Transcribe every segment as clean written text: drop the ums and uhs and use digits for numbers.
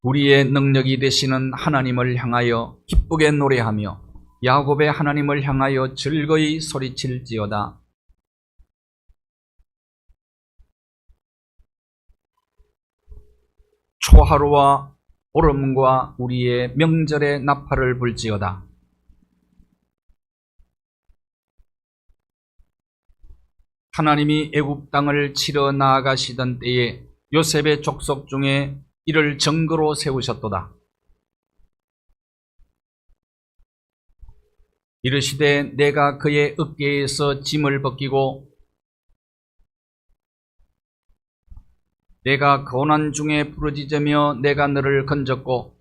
우리의 능력이 되시는 하나님을 향하여 기쁘게 노래하며 야곱의 하나님을 향하여 즐거이 소리칠지어다. 초하루와 오름과 우리의 명절에 나팔을 불지어다. 하나님이 애굽 땅을 치러 나아가시던 때에 요셉의 족속 중에 이를 증거로 세우셨도다. 이르시되 내가 그의 어깨에서 짐을 벗기고 내가 고난 중에 부르짖으며 내가 너를 건졌고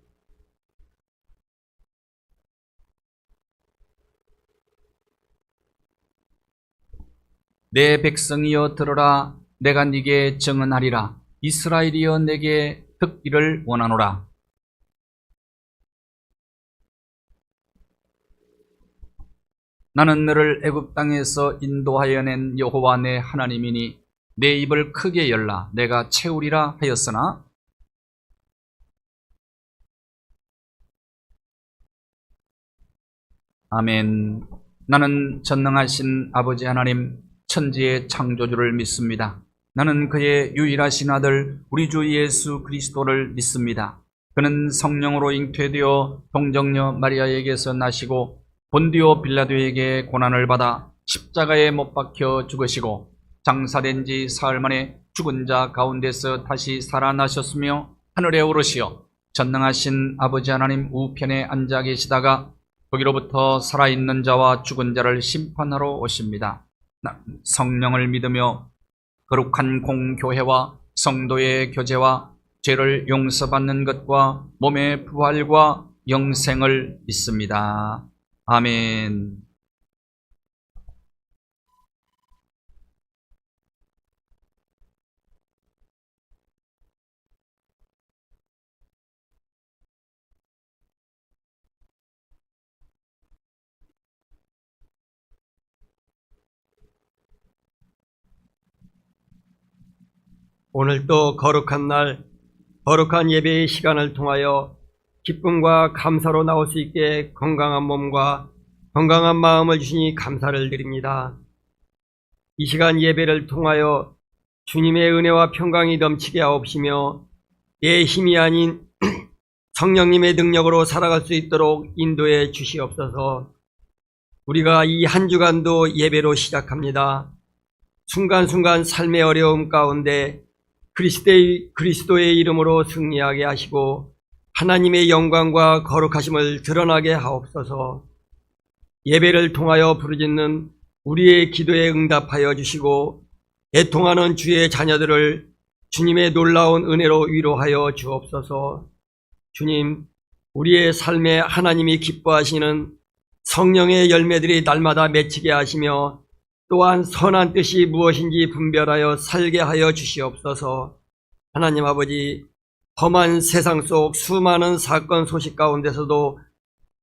내 백성이여 들으라. 내가 네게 증언하리라. 이스라엘이여 내게 듣기를 원하노라. 나는 너를 애굽 땅에서 인도하여 낸 여호와 내 하나님이니 내 입을 크게 열라. 내가 채우리라 하였으나 아멘. 나는 전능하신 아버지 하나님 천지의 창조주를 믿습니다. 나는 그의 유일하신 아들 우리 주 예수 그리스도를 믿습니다. 그는 성령으로 잉태되어 동정녀 마리아에게서 나시고 본디오 빌라도에게 고난을 받아 십자가에 못 박혀 죽으시고 장사된 지 사흘 만에 죽은 자 가운데서 다시 살아나셨으며 하늘에 오르시어 전능하신 아버지 하나님 우편에 앉아 계시다가 거기로부터 살아있는 자와 죽은 자를 심판하러 오십니다. 성령을 믿으며 거룩한 공교회와 성도의 교제와 죄를 용서받는 것과 몸의 부활과 영생을 믿습니다. 아멘. 오늘도 거룩한 날, 거룩한 예배의 시간을 통하여 기쁨과 감사로 나올 수 있게 건강한 몸과 건강한 마음을 주시니 감사를 드립니다. 이 시간 예배를 통하여 주님의 은혜와 평강이 넘치게 하옵시며 내 힘이 아닌 성령님의 능력으로 살아갈 수 있도록 인도해 주시옵소서. 우리가 이 한 주간도 예배로 시작합니다. 순간순간 삶의 어려움 가운데 그리스도의 이름으로 승리하게 하시고 하나님의 영광과 거룩하심을 드러나게 하옵소서. 예배를 통하여 부르짖는 우리의 기도에 응답하여 주시고 애통하는 주의 자녀들을 주님의 놀라운 은혜로 위로하여 주옵소서. 주님, 우리의 삶에 하나님이 기뻐하시는 성령의 열매들이 날마다 맺히게 하시며 또한 선한 뜻이 무엇인지 분별하여 살게 하여 주시옵소서. 하나님 아버지, 험한 세상 속 수많은 사건 소식 가운데서도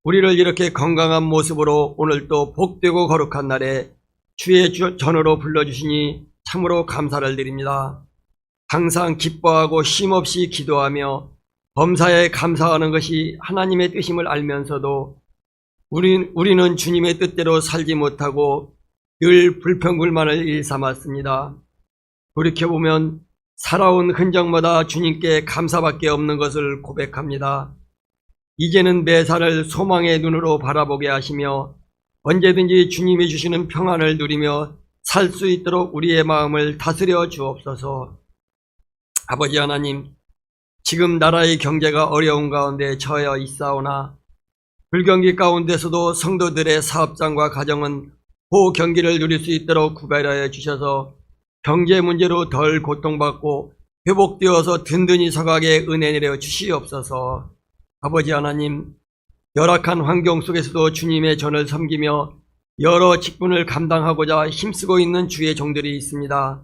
우리를 이렇게 건강한 모습으로 오늘도 복되고 거룩한 날에 주의 전으로 불러주시니 참으로 감사를 드립니다. 항상 기뻐하고 쉼없이 기도하며 범사에 감사하는 것이 하나님의 뜻임을 알면서도 우리는 주님의 뜻대로 살지 못하고 늘 불평불만을 일삼았습니다. 돌이켜보면 살아온 흔적마다 주님께 감사밖에 없는 것을 고백합니다. 이제는 매사를 소망의 눈으로 바라보게 하시며 언제든지 주님이 주시는 평안을 누리며 살 수 있도록 우리의 마음을 다스려 주옵소서. 아버지 하나님, 지금 나라의 경제가 어려운 가운데 처해 있사오나 불경기 가운데서도 성도들의 사업장과 가정은 호경기를 누릴 수 있도록 구별하여 주셔서 경제 문제로 덜 고통받고 회복되어서 든든히 서가게 은혜 내려 주시옵소서. 아버지 하나님, 열악한 환경 속에서도 주님의 전을 섬기며 여러 직분을 감당하고자 힘쓰고 있는 주의 종들이 있습니다.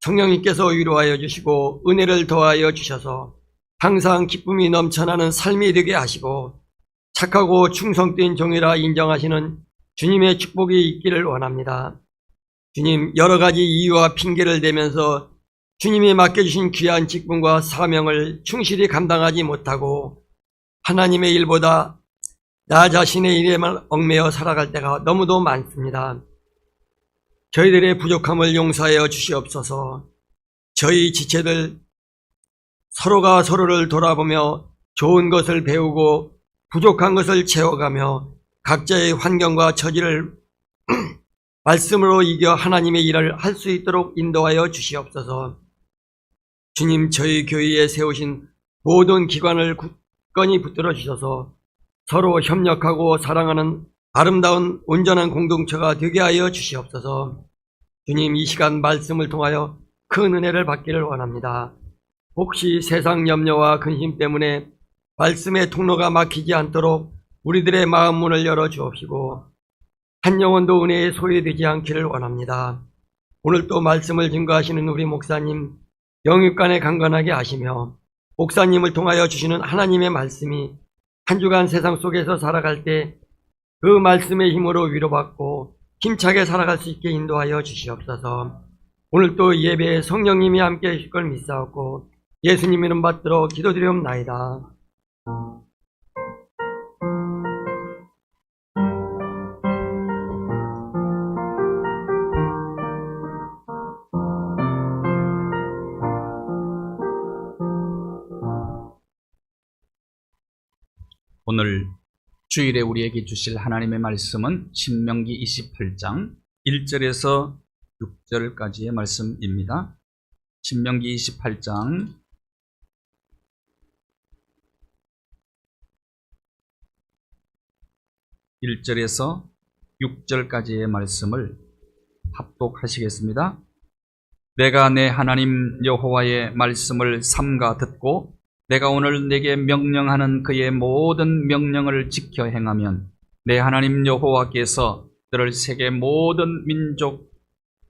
성령님께서 위로하여 주시고 은혜를 더하여 주셔서 항상 기쁨이 넘쳐나는 삶이 되게 하시고 착하고 충성된 종이라 인정하시는 주님의 축복이 있기를 원합니다. 주님, 여러 가지 이유와 핑계를 대면서 주님이 맡겨주신 귀한 직분과 사명을 충실히 감당하지 못하고 하나님의 일보다 나 자신의 일에만 얽매여 살아갈 때가 너무도 많습니다. 저희들의 부족함을 용서하여 주시옵소서. 저희 지체들 서로가 서로를 돌아보며 좋은 것을 배우고 부족한 것을 채워가며 각자의 환경과 처지를 말씀으로 이겨 하나님의 일을 할 수 있도록 인도하여 주시옵소서. 주님, 저희 교회에 세우신 모든 기관을 굳건히 붙들어 주셔서 서로 협력하고 사랑하는 아름다운 온전한 공동체가 되게 하여 주시옵소서. 주님, 이 시간 말씀을 통하여 큰 은혜를 받기를 원합니다. 혹시 세상 염려와 근심 때문에 말씀의 통로가 막히지 않도록 우리들의 마음 문을 열어 주옵시고 한 영혼도 은혜에 소외되지 않기를 원합니다. 오늘 또 말씀을 증거하시는 우리 목사님 영육간에 강건하게 하시며 목사님을 통하여 주시는 하나님의 말씀이 한 주간 세상 속에서 살아갈 때 그 말씀의 힘으로 위로받고 힘차게 살아갈 수 있게 인도하여 주시옵소서. 오늘 또 예배에 성령님이 함께 하실 걸 믿사옵고 예수님 이름 받들어 기도드리옵나이다. 오늘 주일에 우리에게 주실 하나님의 말씀은 신명기 28장 1절에서 6절까지의 말씀입니다. 신명기 28장 1절에서 6절까지의 말씀을 합독하시겠습니다. 내가 내 하나님 여호와의 말씀을 삼가 듣고 내가 오늘 내게 명령하는 그의 모든 명령을 지켜 행하면 내 하나님 여호와께서 너를 세계 모든 민족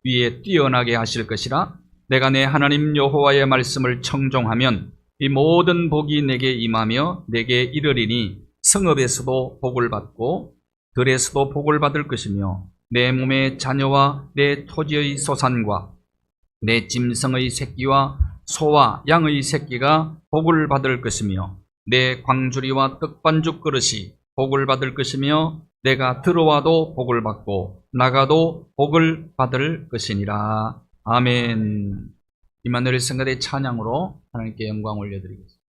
위에 뛰어나게 하실 것이라. 내가 내 하나님 여호와의 말씀을 청종하면 이 모든 복이 내게 임하며 내게 이르리니 성읍에서도 복을 받고 들에서도 복을 받을 것이며 내 몸의 자녀와 내 토지의 소산과 내 짐승의 새끼와 소와 양의 새끼가 복을 받을 것이며 내 광주리와 떡반죽 그릇이 복을 받을 것이며 내가 들어와도 복을 받고 나가도 복을 받을 것이니라. 아멘. 이마누엘 성가대 찬양으로 하나님께 영광 올려드리겠습니다.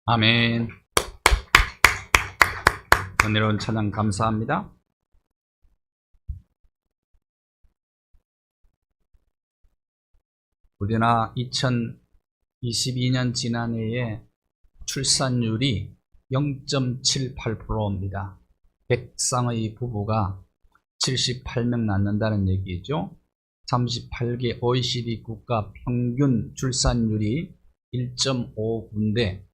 아멘. 은혜로운 찬양 감사합니다. 우리나라 2022년 지난해에 출산율이 0.78%입니다. 100쌍의 부부가 78명 낳는다는 얘기죠. 38개 OECD 국가 평균 출산율이 1.5인데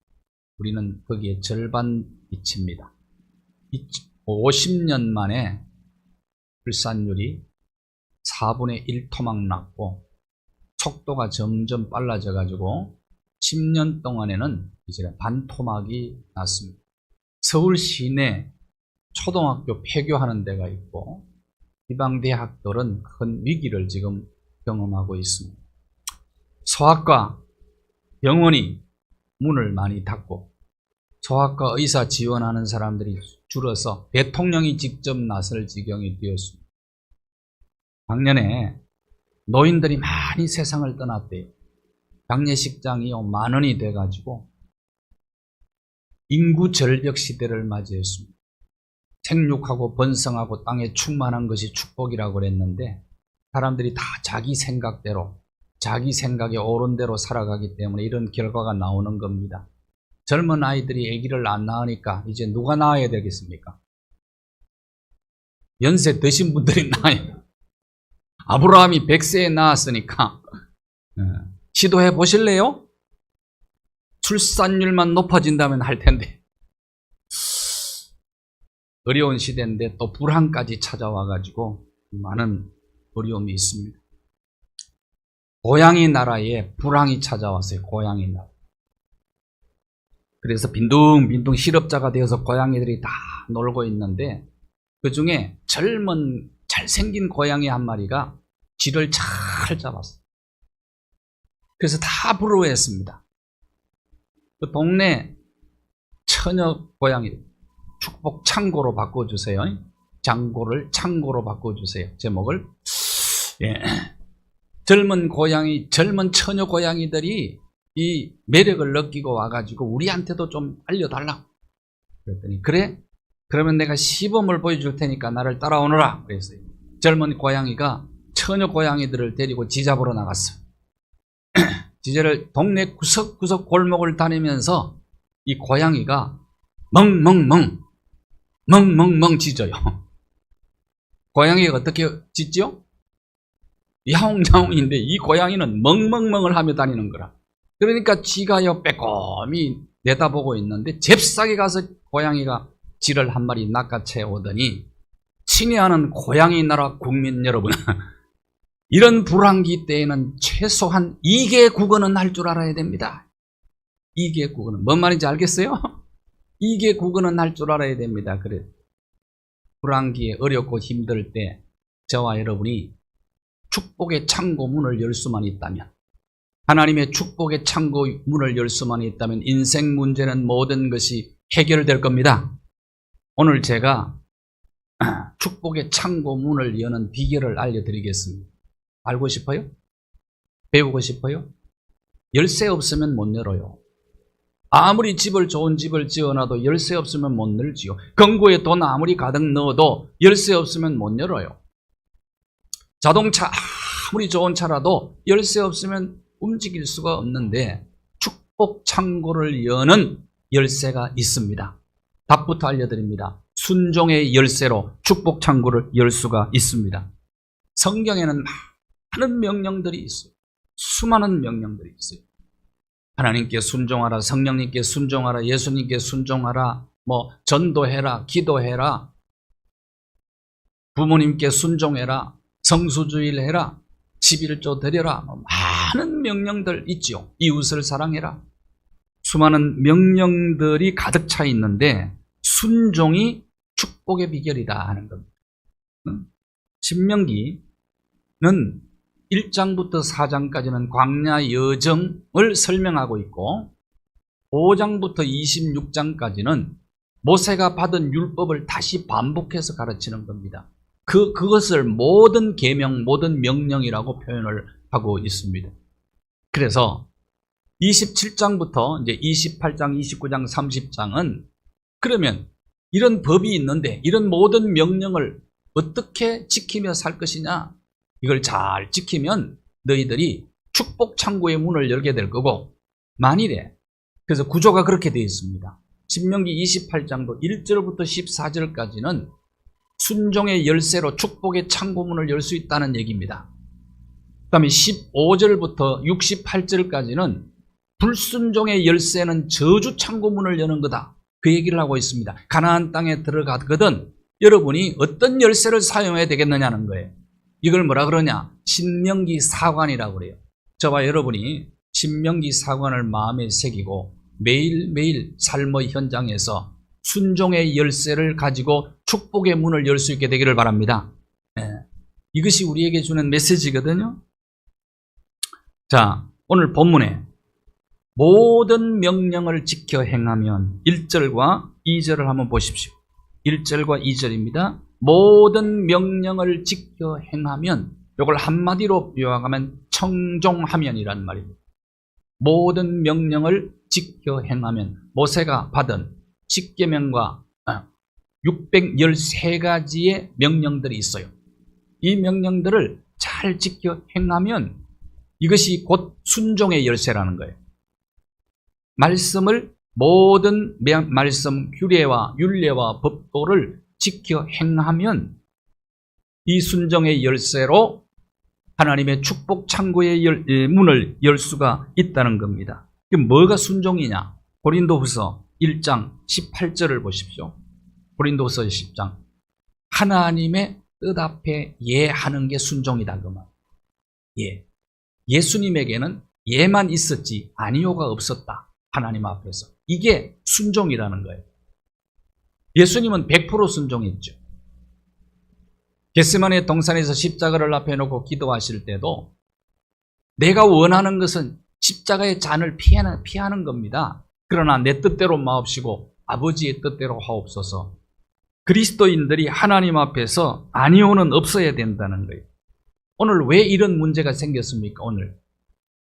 우리는 거기에 절반 위치입니다. 50년 만에 출산율이 4분의 1 토막 났고 속도가 점점 빨라져 가지고 10년 동안에는 이제 반토막이 났습니다. 서울 시내 초등학교 폐교하는 데가 있고 지방대학들은 큰 위기를 지금 경험하고 있습니다. 소아과 병원이 문을 많이 닫고 소아과 의사 지원하는 사람들이 줄어서 대통령이 직접 나설 지경이 되었습니다. 작년에 노인들이 많이 세상을 떠났대요. 장례식장이 10,000원이 돼가지고 인구 절벽 시대를 맞이했습니다. 생육하고 번성하고 땅에 충만한 것이 축복이라고 그랬는데 사람들이 다 자기 생각대로 자기 생각에 옳은 대로 살아가기 때문에 이런 결과가 나오는 겁니다. 젊은 아이들이 아기를 안 낳으니까 이제 누가 낳아야 되겠습니까? 연세 드신 분들이 낳아요. 아브라함이 100세에 낳았으니까 시도해 보실래요? 출산율만 높아진다면 할 텐데 어려운 시대인데 또 불황까지 찾아와 가지고 많은 어려움이 있습니다. 고양이 나라에 불황이 찾아왔어요. 고양이 나라. 그래서 빈둥빈둥 실업자가 되어서 고양이들이 다 놀고 있는데 그 중에 젊은 잘생긴 고양이 한 마리가 쥐를 잘 잡았어요. 그래서 다 부러워했습니다. 그 동네 처녀 고양이 축복 창고로 바꿔주세요. 장고를 창고로 바꿔주세요. 제목을. 예. 젊은 고양이, 젊은 처녀 고양이들이 이 매력을 느끼고 와가지고 우리한테도 좀 알려달라고. 그랬더니, 그래? 그러면 내가 시범을 보여줄 테니까 나를 따라오너라. 그랬어요. 젊은 고양이가 처녀 고양이들을 데리고 쥐 잡으러 나갔어요. 쥐를 동네 구석구석 골목을 다니면서 이 고양이가 멍멍멍 짖어요. 고양이가 어떻게 짖죠? 야옹야옹인데 이 고양이는 멍멍멍을 하며 다니는 거라. 그러니까 쥐가요 빼꼼히 내다보고 있는데 잽싸게 가서 고양이가 쥐를 한 마리 낚아채 오더니 친애하는 고양이 나라 국민 여러분 이런 불황기 때에는 최소한 2개 국어는 할 줄 알아야 됩니다. 2개 국어는 뭔 말인지 알겠어요? 2개 국어는 할 줄 알아야 됩니다. 그래 불황기에 어렵고 힘들 때 저와 여러분이 축복의 창고 문을 열 수만 있다면 하나님의 축복의 창고 문을 열 수만 있다면 인생 문제는 모든 것이 해결될 겁니다. 오늘 제가 축복의 창고 문을 여는 비결을 알려드리겠습니다. 알고 싶어요? 배우고 싶어요? 열쇠 없으면 못 열어요. 아무리 좋은 집을 지어놔도 열쇠 없으면 못 열지요. 금고에 돈 아무리 가득 넣어도 열쇠 없으면 못 열어요. 자동차 아무리 좋은 차라도 열쇠 없으면 움직일 수가 없는데 축복 창고를 여는 열쇠가 있습니다. 답부터 알려드립니다. 순종의 열쇠로 축복 창고를 열 수가 있습니다. 성경에는 많은 명령들이 있어요. 수많은 명령들이 있어요. 하나님께 순종하라, 성령님께 순종하라, 예수님께 순종하라, 전도해라, 기도해라, 부모님께 순종해라, 성수주의를 해라, 11조 드려라, 많은 명령들 있죠. 이웃을 사랑해라. 수많은 명령들이 가득 차 있는데 순종이 축복의 비결이다 하는 겁니다. 신명기는 1장부터 4장까지는 광야 여정을 설명하고 있고 5장부터 26장까지는 모세가 받은 율법을 다시 반복해서 가르치는 겁니다. 그것을 모든 계명, 모든 명령이라고 표현을 하고 있습니다. 그래서 27장부터 이제 28장, 29장, 30장은 그러면 이런 법이 있는데 이런 모든 명령을 어떻게 지키며 살 것이냐? 이걸 잘 지키면 너희들이 축복 창고의 문을 열게 될 거고, 만일에, 그래서 구조가 그렇게 되어 있습니다. 신명기 28장도 1절부터 14절까지는 순종의 열쇠로 축복의 창고문을 열 수 있다는 얘기입니다. 그 다음에 15절부터 68절까지는 불순종의 열쇠는 저주 창고문을 여는 거다, 그 얘기를 하고 있습니다. 가나안 땅에 들어가거든 여러분이 어떤 열쇠를 사용해야 되겠느냐는 거예요. 이걸 뭐라 그러냐? 신명기 사관이라고 그래요. 저와 여러분이 신명기 사관을 마음에 새기고 매일매일 삶의 현장에서 순종의 열쇠를 가지고 축복의 문을 열 수 있게 되기를 바랍니다. 이것이 우리에게 주는 메시지거든요. 자, 오늘 본문에 모든 명령을 지켜 행하면 1절과 2절을 한번 보십시오. 1절과 2절입니다. 모든 명령을 지켜 행하면, 이걸 한마디로 요약하면 청종하면이란 말입니다. 모든 명령을 지켜 행하면, 모세가 받은 10계명과 613가지의 명령들이 있어요. 이 명령들을 잘 지켜 행하면 이것이 곧 순종의 열쇠라는 거예요. 말씀을, 모든 말씀, 규례와 율례와 법도를 지켜 행하면 이 순종의 열쇠로 하나님의 축복 창고의 문을 열 수가 있다는 겁니다. 뭐가 순종이냐? 고린도후서 1장 18절을 보십시오. 고린도후서 10장. 하나님의 뜻 앞에 예하는 게 순종이다, 그 말. 예. 예수님에게는 예만 있었지 아니요가 없었다, 하나님 앞에서. 이게 순종이라는 거예요. 예수님은 100% 순종했죠. 겟세마네 동산에서 십자가를 앞에 놓고 기도하실 때도 내가 원하는 것은 십자가의 잔을 피하는 겁니다. 그러나 내 뜻대로 마옵시고 아버지의 뜻대로 하옵소서. 그리스도인들이 하나님 앞에서 아니오는 없어야 된다는 거예요. 오늘 왜 이런 문제가 생겼습니까? 오늘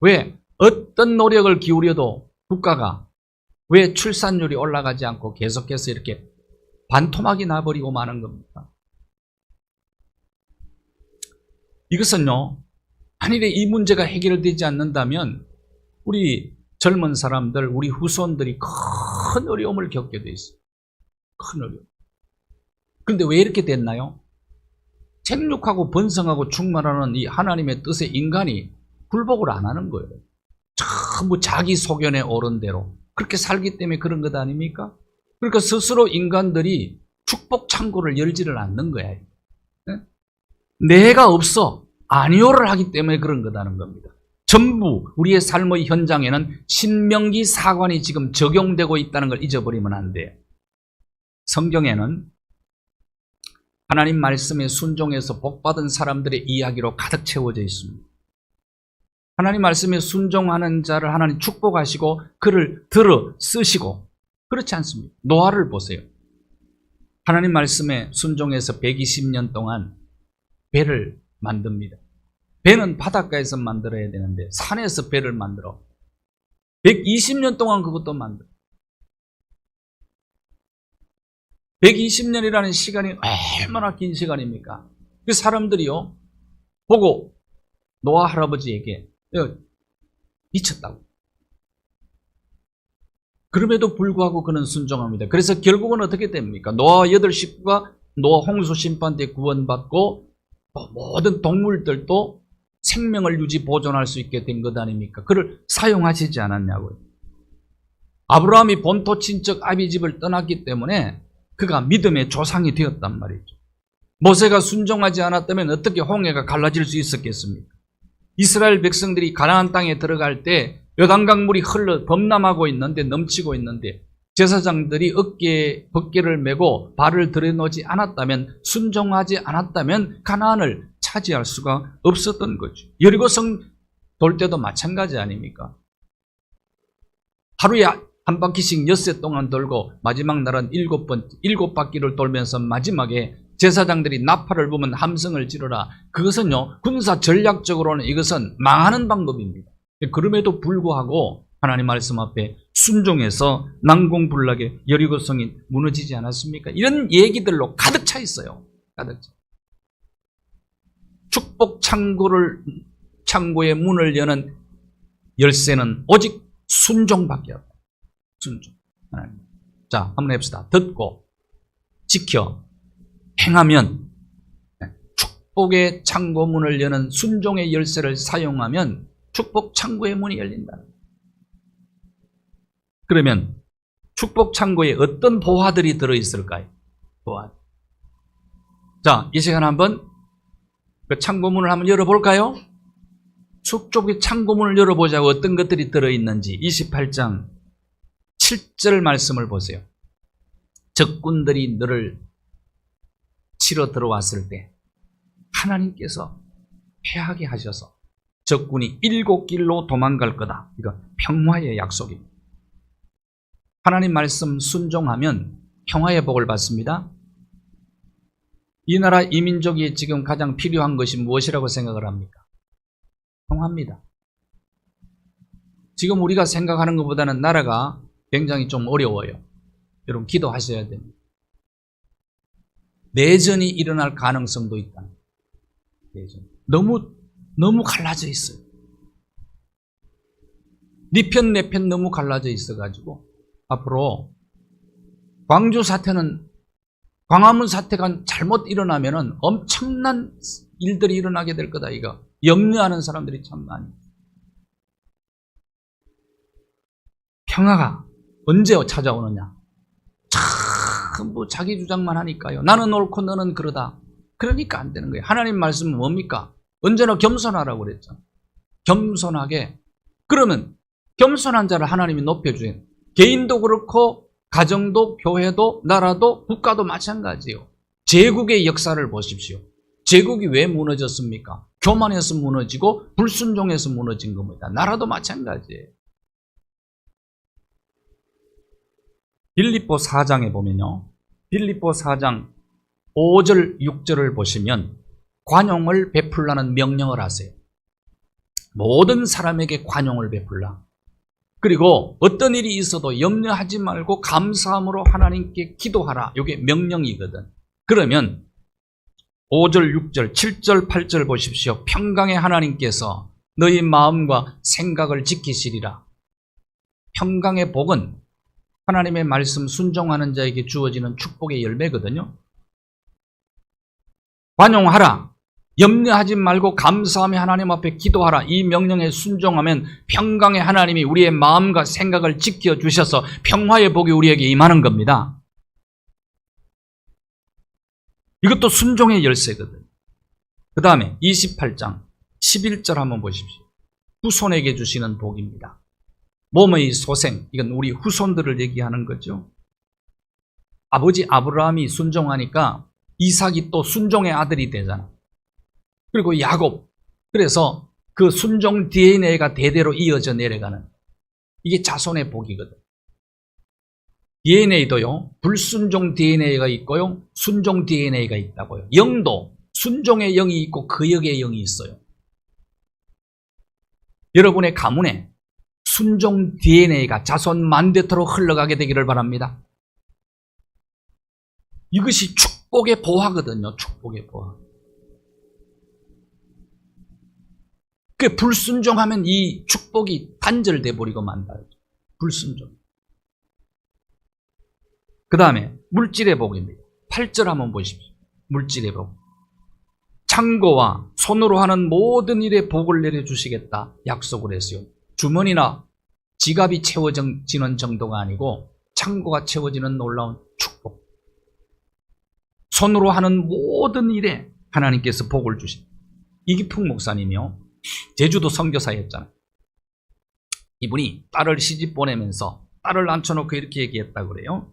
왜 어떤 노력을 기울여도 국가가 왜 출산율이 올라가지 않고 계속해서 이렇게 반토막이 나버리고 마는 겁니까? 이것은요, 만일에 이 문제가 해결되지 않는다면 우리 젊은 사람들, 우리 후손들이 큰 어려움을 겪게 돼 있어요. 큰 어려움. 그런데 왜 이렇게 됐나요? 생육하고 번성하고 충만하는 이 하나님의 뜻에 인간이 굴복을 안 하는 거예요. 전부 자기 소견에 옳은 대로 그렇게 살기 때문에 그런 것 아닙니까? 그러니까 스스로 인간들이 축복 창고를 열지를 않는 거예요. 내가 없어 아니오를 하기 때문에 그런 거다는 겁니다. 전부 우리의 삶의 현장에는 신명기 사관이 지금 적용되고 있다는 걸 잊어버리면 안 돼요. 성경에는 하나님 말씀에 순종해서 복받은 사람들의 이야기로 가득 채워져 있습니다. 하나님 말씀에 순종하는 자를 하나님 축복하시고 그를 들어 쓰시고, 그렇지 않습니까? 노아를 보세요. 하나님 말씀에 순종해서 120년 동안 배를 만듭니다. 배는 바닷가에서 만들어야 되는데 산에서 배를 만들어 120년 동안 그것도 만들어. 120년이라는 시간이 얼마나 긴 시간입니까? 그 사람들이요 보고 노아 할아버지에게 미쳤다고. 그럼에도 불구하고 그는 순종합니다. 그래서 결국은 어떻게 됩니까? 노아 8식구가 노아 홍수 심판 때 구원받고 모든 동물들도 생명을 유지 보존할 수 있게 된 것 아닙니까? 그를 사용하시지 않았냐고요. 아브라함이 본토 친척 아비집을 떠났기 때문에 그가 믿음의 조상이 되었단 말이죠. 모세가 순종하지 않았다면 어떻게 홍해가 갈라질 수 있었겠습니까? 이스라엘 백성들이 가나안 땅에 들어갈 때 요단강 물이 흘러 범람하고 있는데, 넘치고 있는데 제사장들이 어깨에 벗개를 메고 발을 들여놓지 않았다면, 순종하지 않았다면 가나안을 차지할 수가 없었던 거죠. 여리고성 돌 때도 마찬가지 아닙니까? 하루에 한 바퀴씩 엿새 동안 돌고 마지막 날은 7바퀴를 돌면서 마지막에 제사장들이 나팔을 부면 함성을 지르라. 그것은요, 군사 전략적으로는 이것은 망하는 방법입니다. 그럼에도 불구하고 하나님 말씀 앞에 순종해서 난공불락의 여리고성이 무너지지 않았습니까? 이런 얘기들로 가득 차 있어요. 가득 차. 축복 창고의 문을 여는 열쇠는 오직 순종밖에 없다. 순종. 하나님. 자, 한번 해봅시다. 듣고 지켜 행하면, 축복의 창고 문을 여는 순종의 열쇠를 사용하면 축복 창고의 문이 열린다. 그러면 축복 창고에 어떤 보화들이 들어있을까요? 보화. 자, 이 시간 한번 그 창고문을 한번 열어볼까요? 축복의 창고문을 열어보자고 어떤 것들이 들어있는지 28장 7절 말씀을 보세요. 적군들이 너를 치러 들어왔을 때 하나님께서 패하게 하셔서 적군이 7길로 도망갈 거다. 이거 평화의 약속입니다. 하나님 말씀 순종하면 평화의 복을 받습니다. 이 나라 이 민족이 지금 가장 필요한 것이 무엇이라고 생각을 합니까? 평화입니다. 지금 우리가 생각하는 것보다는 나라가 굉장히 좀 어려워요. 여러분 기도하셔야 됩니다. 내전이 일어날 가능성도 있다. 내전. 너무 갈라져 있어요. 네 편 내 편 너무 갈라져 있어가지고 앞으로 광화문 사태가 잘못 일어나면은 엄청난 일들이 일어나게 될 거다. 이거 염려하는 사람들이 참 많이. 평화가 언제 찾아오느냐? 전부 자기 주장만 하니까요. 나는 옳고 너는 그러다. 그러니까 안 되는 거예요. 하나님 말씀은 뭡니까? 언제나 겸손하라고 그랬죠. 겸손하게. 그러면 겸손한 자를 하나님이 높여주세요. 개인도 그렇고 가정도 교회도 나라도 국가도 마찬가지예요. 제국의 역사를 보십시오. 제국이 왜 무너졌습니까? 교만해서 무너지고 불순종해서 무너진 겁니다. 나라도 마찬가지예요. 빌립보 4장에 보면요. 빌립보 4장 5절 6절을 보시면 관용을 베풀라는 명령을 하세요. 모든 사람에게 관용을 베풀라. 그리고 어떤 일이 있어도 염려하지 말고 감사함으로 하나님께 기도하라. 이게 명령이거든. 그러면 5절, 6절, 7절, 8절 보십시오. 평강의 하나님께서 너희 마음과 생각을 지키시리라. 평강의 복은 하나님의 말씀 순종하는 자에게 주어지는 축복의 열매거든요. 관용하라. 염려하지 말고 감사하며 하나님 앞에 기도하라. 이 명령에 순종하면 평강의 하나님이 우리의 마음과 생각을 지켜주셔서 평화의 복이 우리에게 임하는 겁니다. 이것도 순종의 열쇠거든요. 그 다음에 28장 11절 한번 보십시오. 후손에게 주시는 복입니다. 몸의 소생, 이건 우리 후손들을 얘기하는 거죠. 아버지 아브라함이 순종하니까 이삭이 또 순종의 아들이 되잖아. 그리고 야곱. 그래서 그 순종 DNA가 대대로 이어져 내려가는, 이게 자손의 복이거든. DNA도요, 불순종 DNA가 있고요, 순종 DNA가 있다고요. 영도 순종의 영이 있고 그 역의 영이 있어요. 여러분의 가문에 순종 DNA가 자손 만대토록 흘러가게 되기를 바랍니다. 이것이 축복의 보화거든요. 축복의 보화. 그 불순종하면 이 축복이 단절돼 버리고 만다. 불순종. 그 다음에 물질의 복입니다. 8절 한번 보십시오. 물질의 복. 창고와 손으로 하는 모든 일에 복을 내려주시겠다 약속을 했어요. 주머니나 지갑이 채워지는 정도가 아니고 창고가 채워지는 놀라운 축복. 손으로 하는 모든 일에 하나님께서 복을 주십니다. 이기풍 목사님이요, 제주도 선교사였잖아요. 이분이 딸을 시집 보내면서 딸을 앉혀놓고 이렇게 얘기했다고 그래요.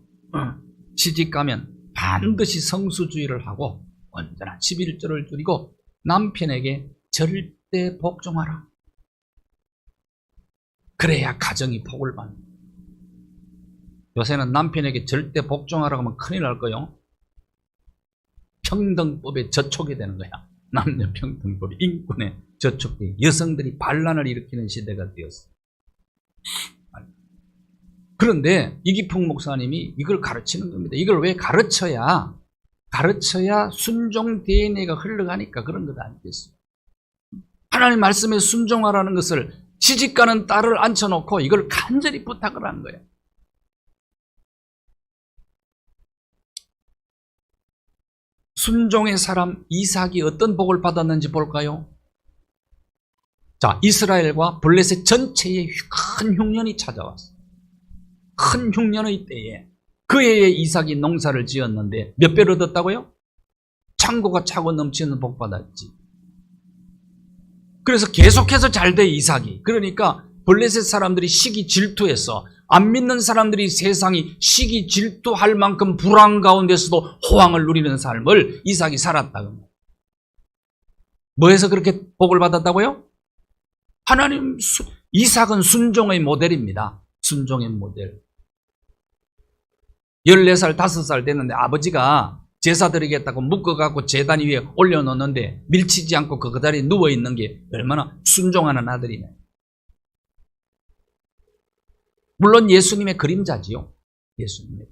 시집 가면 반드시 성수주의를 하고 언제나 11조를 줄이고 남편에게 절대 복종하라. 그래야 가정이 복을 받는다. 요새는 남편에게 절대 복종하라고 하면 큰일 날 거요. 평등법에 저촉이 되는 거야. 남녀 평등법이 인권에 저촉돼 여성들이 반란을 일으키는 시대가 되었어. 그런데 이기풍 목사님이 이걸 가르치는 겁니다. 이걸 왜 가르쳐야 순종 DNA가 흘러가니까 그런 것 아니겠어요? 하나님 말씀에 순종하라는 것을 시집가는 딸을 앉혀놓고 이걸 간절히 부탁을 한 거예요. 순종의 사람 이삭이 어떤 복을 받았는지 볼까요? 자, 이스라엘과 블레셋 전체에 큰 흉년이 찾아왔어요. 큰 흉년의 때에 그 해에 이삭이 농사를 지었는데 몇 배를 얻었다고요? 창고가 차고 넘치는 복 받았지. 그래서 계속해서 잘 돼 이삭이. 그러니까 블레셋 사람들이 시기 질투해서 안 믿는 사람들이 세상이 시기 질투할 만큼 불황 가운데서도 호황을 누리는 삶을 이삭이 살았다고. 뭐해서 그렇게 복을 받았다고요? 하나님, 이삭은 순종의 모델입니다. 순종의 모델. 14살, 5살 됐는데 아버지가 제사 드리겠다고 묶어갖고 제단 위에 올려놓는데 밀치지 않고 그 자리에 누워있는 게 얼마나 순종하는 아들이네. 물론 예수님의 그림자지요. 예수님의.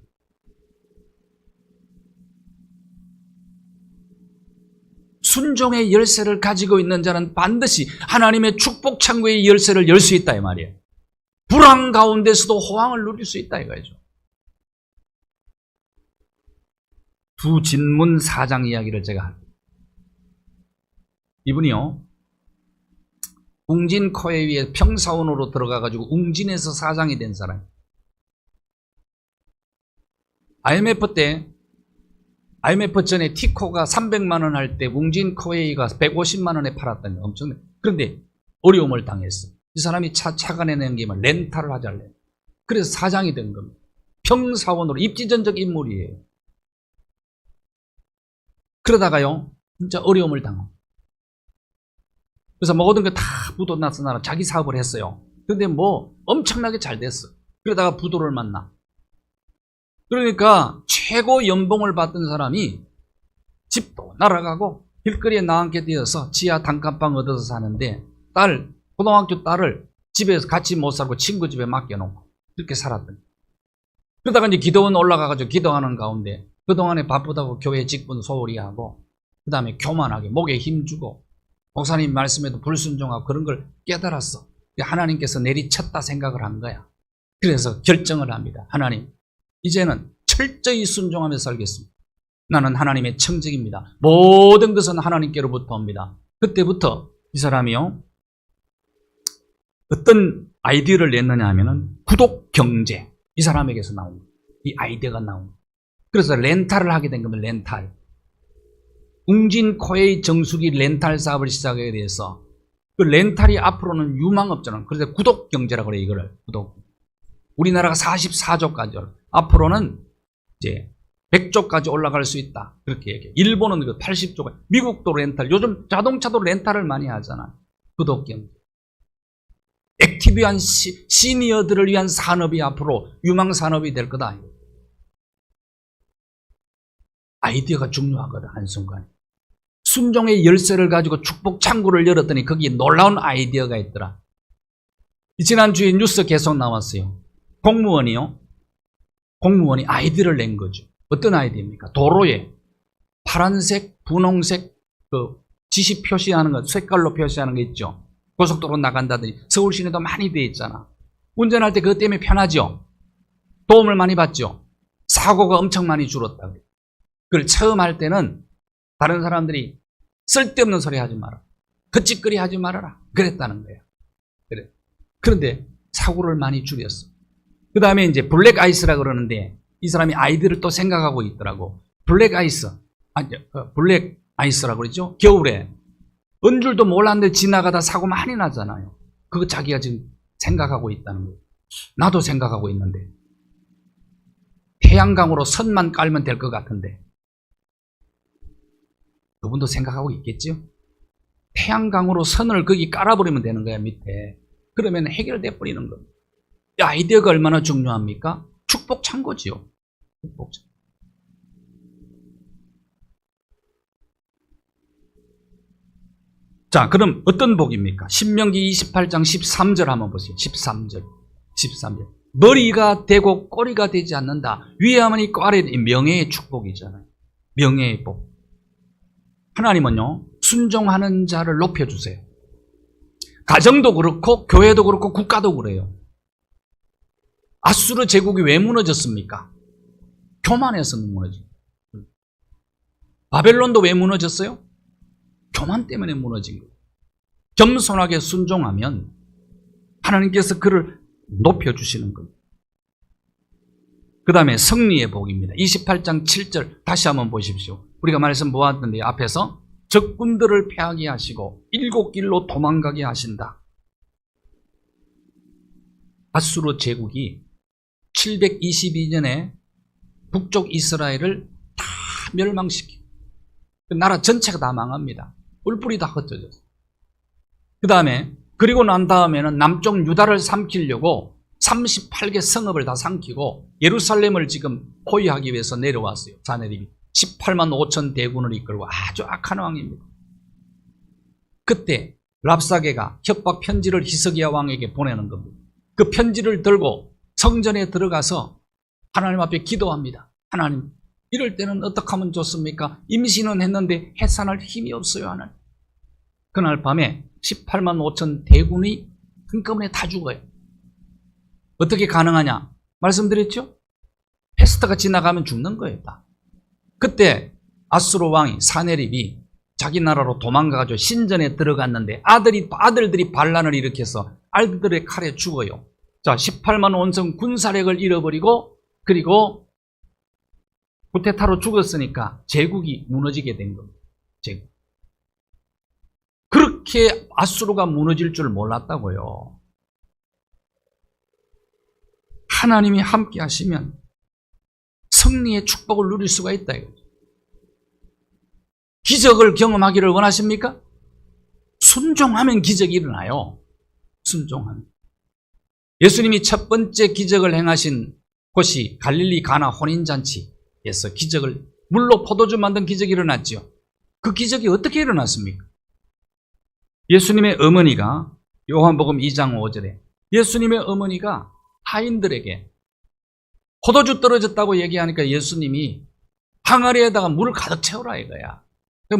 순종의 열쇠를 가지고 있는 자는 반드시 하나님의 축복 창고의 열쇠를 열 수 있다 이 말이에요. 불황 가운데서도 호황을 누릴 수 있다 이거죠. 두 진문 사장 이야기를 제가 할게요. 이분이요, 웅진 코웨이에 평사원으로 들어가가지고 웅진에서 사장이 된 사람. IMF 때, IMF 전에 티코가 300만 원 할 때 웅진 코웨이가 150만 원에 팔았다는 게 엄청나요. 그런데 어려움을 당했어. 이 사람이 차가 내는 게 렌탈을 하자래. 그래서 사장이 된 겁니다. 평사원으로 입지전적 인물이에요. 그러다가요, 진짜 어려움을 당합니다. 그래서 모든 게 다 부도 나서나라 자기 사업을 했어요. 근데 뭐 엄청나게 잘 됐어. 그러다가 부도를 만나. 그러니까 최고 연봉을 받던 사람이 집도 날아가고 길거리에 나앉게 되어서 지하 단칸방 얻어서 사는데 고등학교 딸을 집에서 같이 못 살고 친구 집에 맡겨놓고 그렇게 살았던. 그러다가 이제 기도원 올라가가지고 기도하는 가운데 그동안에 바쁘다고 교회 직분 소홀히 하고 그 다음에 교만하게 목에 힘주고 목사님 말씀에도 불순종하고 그런 걸 깨달았어. 하나님께서 내리쳤다 생각을 한 거야. 그래서 결정을 합니다. 하나님, 이제는 철저히 순종하며 살겠습니다. 나는 하나님의 청직입니다. 모든 것은 하나님께로부터 옵니다. 그때부터 이 사람이요, 어떤 아이디어를 냈느냐 하면은 구독 경제. 이 사람에게서 나온 거예요. 이 아이디어가 나온 거예요. 그래서 렌탈을 하게 된 겁니다. 렌탈. 웅진 코웨이 정수기 렌탈 사업을 시작하게 돼서 그 렌탈이 앞으로는 유망업자는 그래서 구독 경제라고 그래요. 이거를 구독. 우리나라가 44조까지 앞으로는 이제 100조까지 올라갈 수 있다. 그렇게 얘기해요. 일본은 80조가, 미국도 렌탈, 요즘 자동차도 렌탈을 많이 하잖아. 구독 경제. 액티브한 시니어들을 위한 산업이 앞으로 유망 산업이 될 거다. 아이디어가 중요하거든, 한순간에. 순종의 열쇠를 가지고 축복 창구를 열었더니 거기에 놀라운 아이디어가 있더라. 지난주에 뉴스 계속 나왔어요. 공무원이 아이디어를 낸 거죠. 어떤 아이디어입니까? 도로에 파란색, 분홍색 지시 표시하는 거, 색깔로 표시하는 거 있죠. 고속도로 나간다든지 서울 시내도 많이 돼 있잖아. 운전할 때 그것 때문에 편하죠. 도움을 많이 받죠. 사고가 엄청 많이 줄었다. 그걸 처음 할 때는 다른 사람들이 쓸데없는 소리 하지 마라. 헛짓거리 하지 말아라. 그랬다는 거예요. 그래. 그런데 사고를 많이 줄였어. 그 다음에 이제 블랙 아이스라고 그러는데 이 사람이 아이디어를 또 생각하고 있더라고. 블랙 아이스라고 그러죠. 겨울에 언줄도 몰랐는데 지나가다 사고 많이 나잖아요. 그거 자기가 지금 생각하고 있다는 거예요. 나도 생각하고 있는데 태양광으로 선만 깔면 될 것 같은데 그분도 생각하고 있겠죠? 태양광으로 선을 거기 깔아버리면 되는 거야, 밑에. 그러면 해결돼 버리는 겁니다. 이 아이디어가 얼마나 중요합니까? 축복 창고지요. 축복 창고. 자, 그럼 어떤 복입니까? 신명기 28장 13절 한번 보세요. 13절. 머리가 되고 꼬리가 되지 않는다. 위에 하면 있고 아래에 명예의 축복이잖아요. 명예의 복. 하나님은요, 순종하는 자를 높여주세요. 가정도 그렇고 교회도 그렇고 국가도 그래요. 아수르 제국이 왜 무너졌습니까? 교만해서 무너진. 바벨론도 왜 무너졌어요? 교만 때문에 무너진 거예요. 겸손하게 순종하면 하나님께서 그를 높여주시는 겁니다. 그 다음에 승리의 복입니다. 28장 7절 다시 한번 보십시오. 우리가 말씀 보았던데 앞에서 적군들을 패하게 하시고 일곱 길로 도망가게 하신다. 아수르 제국이 722년에 북쪽 이스라엘을 다 멸망시키고 그 나라 전체가 다 망합니다. 뿔뿔이 다 흩어졌어요. 그 다음에 그리고 난 다음에는 남쪽 유다를 삼키려고 38개 성읍을 다 삼키고 예루살렘을 지금 포위하기 위해서 내려왔어요. 사내립이 18만 5천 대군을 이끌고 아주 악한 왕입니다. 그때 랍사게가 협박 편지를 히스기야 왕에게 보내는 겁니다. 그 편지를 들고 성전에 들어가서 하나님 앞에 기도합니다. 하나님, 이럴 때는 어떻게 하면 좋습니까? 임신은 했는데 해산할 힘이 없어요. 하나님. 그날 밤에 18만 5천 대군이 한꺼번에 다 죽어요. 어떻게 가능하냐? 말씀드렸죠? 페스트가 지나가면 죽는 거예요. 다. 그때 아수르 왕이 사네립이 자기 나라로 도망가가지고 신전에 들어갔는데 아들들이 반란을 일으켜서 아들들의 칼에 죽어요. 자, 18만 5천 군사력을 잃어버리고 그리고 쿠데타로 죽었으니까 제국이 무너지게 된 겁니다. 제국. 그렇게 아수르가 무너질 줄 몰랐다고요. 하나님이 함께 하시면 승리의 축복을 누릴 수가 있다 이거죠. 기적을 경험하기를 원하십니까? 순종하면 기적이 일어나요. 순종하면. 예수님이 첫 번째 기적을 행하신 곳이 갈릴리 가나 혼인잔치에서 기적을 물로 포도주 만든 기적이 일어났지요. 그 기적이 어떻게 일어났습니까? 예수님의 어머니가 요한복음 2장 5절에 예수님의 어머니가 하인들에게 포도주 떨어졌다고 얘기하니까 예수님이 항아리에다가 물을 가득 채우라 이거야.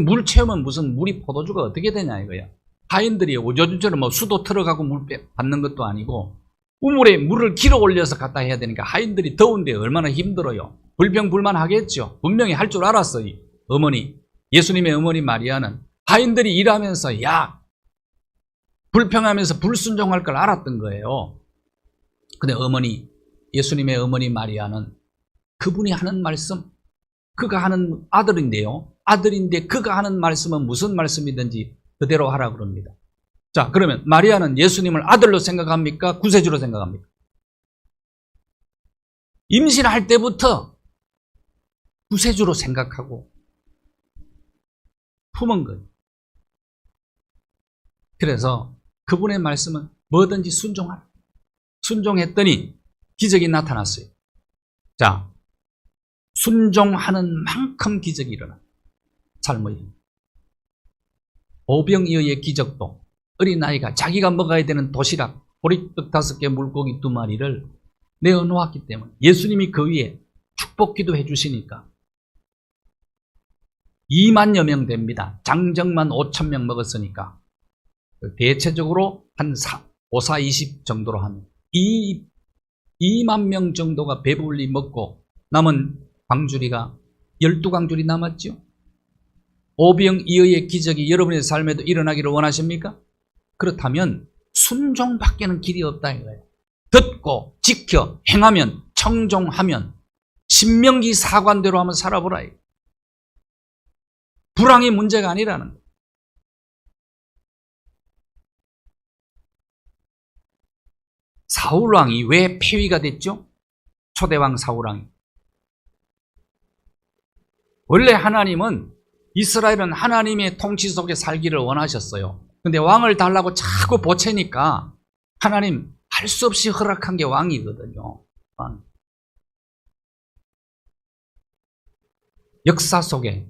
물 채우면 무슨 물이 포도주가 어떻게 되냐 이거야. 하인들이 요즘처럼 뭐 수도 틀어가고 물 받는 것도 아니고 우물에 물을 길어 올려서 갖다 해야 되니까 하인들이 더운데 얼마나 힘들어요. 불평불만 하겠죠. 분명히 할 줄 알았어. 이 어머니, 예수님의 어머니 마리아는 하인들이 일하면서 야 불평하면서 불순종할 걸 알았던 거예요. 근데 예수님의 어머니 마리아는 그분이 하는 말씀, 그가 하는 아들인데 그가 하는 말씀은 무슨 말씀이든지 그대로 하라 그럽니다. 자, 그러면 마리아는 예수님을 아들로 생각합니까? 구세주로 생각합니까? 임신할 때부터 구세주로 생각하고 품은 거예요. 그래서 그분의 말씀은 뭐든지 순종하라. 순종했더니 기적이 나타났어요. 자, 순종하는 만큼 기적이 일어나. 삶의 오병이어의 기적도 어린아이가 자기가 먹어야 되는 도시락, 보리떡 5개, 물고기 2마리를 내어놓았기 때문에 예수님이 그 위에 축복기도 해주시니까 2만여 명 됩니다. 장정만 5,000명 먹었으니까 대체적으로 한 5,4,20 정도로 하면 2만 명 정도가 배불리 먹고 남은 광주리가 12광주리 남았죠. 오병이어의 기적이 여러분의 삶에도 일어나기를 원하십니까? 그렇다면 순종밖에는 길이 없다 이거예요. 듣고 지켜 행하면 청종하면 신명기 사관대로 한번 살아보라. 불황이 문제가 아니라는 거예요. 사울왕이 왜 폐위가 됐죠? 초대왕 사울왕이. 원래 이스라엘은 하나님의 통치 속에 살기를 원하셨어요. 근데 왕을 달라고 자꾸 보채니까 하나님 할 수 없이 허락한 게 왕이거든요. 왕. 역사 속에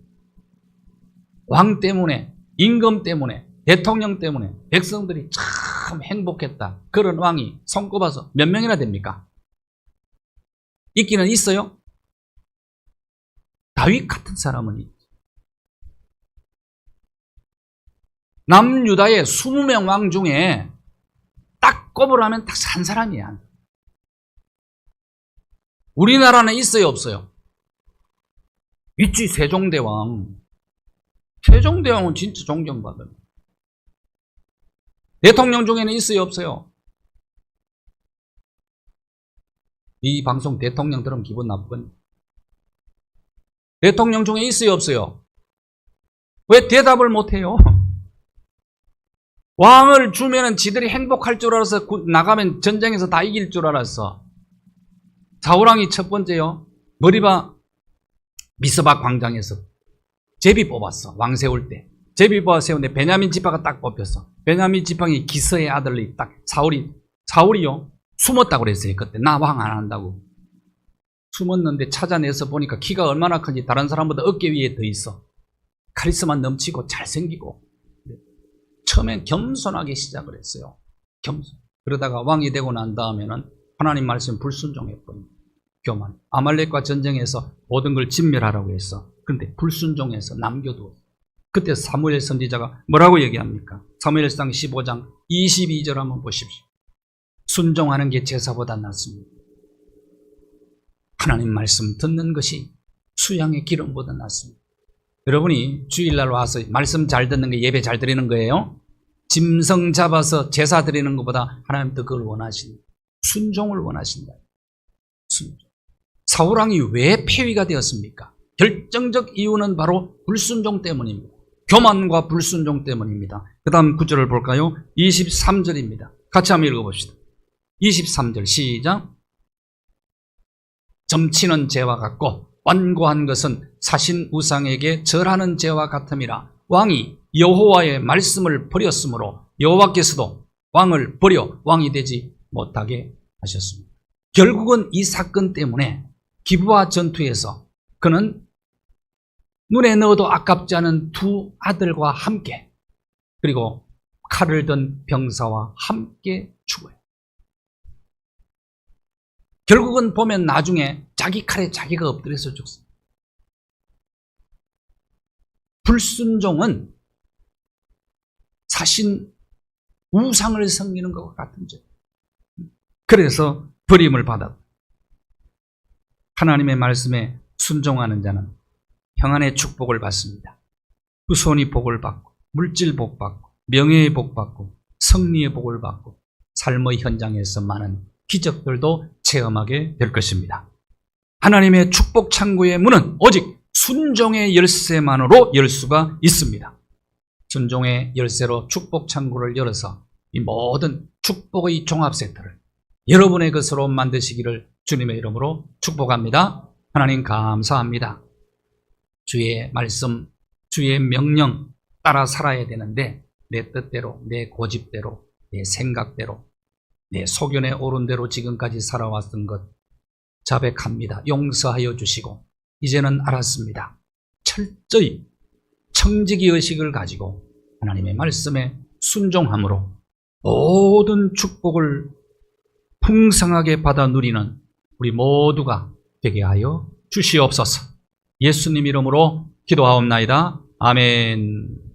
왕 때문에, 임금 때문에, 대통령 때문에 백성들이 참 행복했다. 그런 왕이 손꼽아서 몇 명이나 됩니까? 있기는 있어요? 다윗 같은 사람은 있죠. 남유다의 20명 왕 중에 딱 꼽으라면 딱 한 사람이야. 우리나라는 있어요, 없어요? 있지. 세종대왕. 세종대왕은 진짜 존경받아요. 대통령 중에는 있어요, 없어요? 이 방송 대통령 들으면 기분 나쁜. 대통령 중에 있어요, 없어요? 왜 대답을 못해요? 왕을 주면은 지들이 행복할 줄 알아서 나가면 전쟁에서 다 이길 줄 알았어. 사우랑이 첫 번째요. 머리바 미스바 광장에서 제비 뽑았어. 왕 세울 때. 제비 뽑아 세우는데 베냐민 지파가 딱 뽑혔어. 베냐민 지파의 기서의 아들이 딱 사울이요. 숨었다고 그랬어요. 그때 나 왕 안 한다고. 숨었는데 찾아내서 보니까 키가 얼마나 큰지 다른 사람보다 어깨 위에 더 있어. 카리스마 넘치고 잘생기고. 처음엔 겸손하게 시작을 했어요. 겸손. 그러다가 왕이 되고 난 다음에는 하나님 말씀 불순종했거든요. 교만. 아말렉과 전쟁에서 모든 걸 진멸하라고 했어. 그런데 불순종해서 남겨두었어. 그때 사무엘 선지자가 뭐라고 얘기합니까? 사무엘상 15장 22절 한번 보십시오. 순종하는 게 제사보다 낫습니다. 하나님 말씀 듣는 것이 수양의 기름보다 낫습니다. 여러분이 주일날 와서 말씀 잘 듣는 게 예배 잘 드리는 거예요? 짐승 잡아서 제사 드리는 것보다 하나님 더 그걸 원하신다. 순종을 원하신다. 순종. 사울왕이 왜 폐위가 되었습니까? 결정적 이유는 바로 불순종 때문입니다. 교만과 불순종 때문입니다. 그 다음 9절을 볼까요? 23절입니다. 같이 한번 읽어봅시다. 23절 시작. 점치는 죄와 같고 완고한 것은 사신 우상에게 절하는 죄와 같음이라. 왕이 여호와의 말씀을 버렸으므로 여호와께서도 왕을 버려 왕이 되지 못하게 하셨습니다. 결국은 이 사건 때문에 기브아 전투에서 그는 눈에 넣어도 아깝지 않은 두 아들과 함께 그리고 칼을 든 병사와 함께 죽어요. 결국은 보면 나중에 자기 칼에 자기가 엎드려서 죽습니다. 불순종은 사신 우상을 섬기는 것과 같은 죄. 그래서 버림을 받았다. 하나님의 말씀에 순종하는 자는 평안의 축복을 받습니다. 후손이 복을 받고 물질 복 받고 명예의 복 받고 승리의 복을 받고 삶의 현장에서 많은 기적들도 체험하게 될 것입니다. 하나님의 축복 창고의 문은 오직 순종의 열쇠만으로 열 수가 있습니다. 순종의 열쇠로 축복 창고를 열어서 이 모든 축복의 종합 세트를 여러분의 것으로 만드시기를 주님의 이름으로 축복합니다. 하나님 감사합니다. 주의 말씀, 주의 명령 따라 살아야 되는데 내 뜻대로, 내 고집대로, 내 생각대로, 내 소견에 오른 대로 지금까지 살아왔던 것 자백합니다. 용서하여 주시고 이제는 알았습니다. 철저히 청지기 의식을 가지고 하나님의 말씀에 순종함으로 모든 축복을 풍성하게 받아 누리는 우리 모두가 되게 하여 주시옵소서. 예수님 이름으로 기도하옵나이다. 아멘.